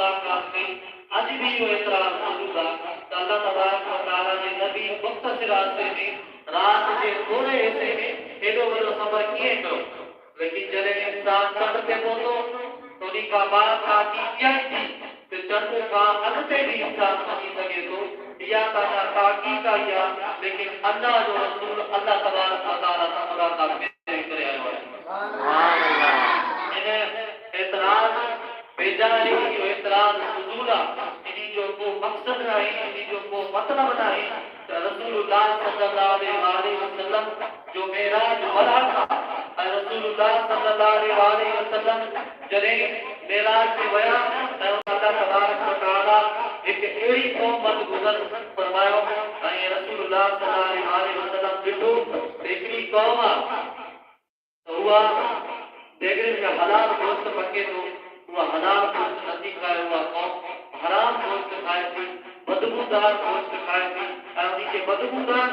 मुलाकात कई अज भी वो एतराज मौजूद है। अल्लाह तबारक व तआला जे नबी मुख्तसर रास्ते में रात के थोड़े हिस्से में एडो बड़ो सफर किए करो, लेकिन जॾहिं इंसान चंड ते पहुतो तो उन्हीं का बाद ताकी क्या थी कि चंड का अॻिते भी इंसान वञी सके थो। या ताजा ताकी का या लेकिन अल्लाह जो रसूल अल्लाह तबारक व तआला सां मुलाकात करे आयो आहे। सुभान अल्लाह। इन एतराज बेजारी जो एतराज फुजूल आहे, इन्ही जो को मकसद नहीं, इन्ही जो को मतलब नहीं। रसूलुल्लाह सल्लल्लाहु अलैहि वसल्लम जो मेराज वला था, रसूलुल्लाह सल्लल्लाहु अलैहि वसल्लम जॾहिं मेराज ते विया त अल्लाह तबारक व तआला एक अहिड़ी क़ौम गुज़र फरमायो ऐं रसूलुल्लाह सल्लल्लाहु अलैहि वसल्लम ॾिठो हिकिड़ी क़ौम आहे त उहा देगड़े में हलाल गोश्त पके थो, उहा हलाल गोश्त नथी खाए, उहा क़ौम हराम गोश्त खाए थी, बदबूदार गोश्त खाए थी ऐं उन्ही खे बदबूदार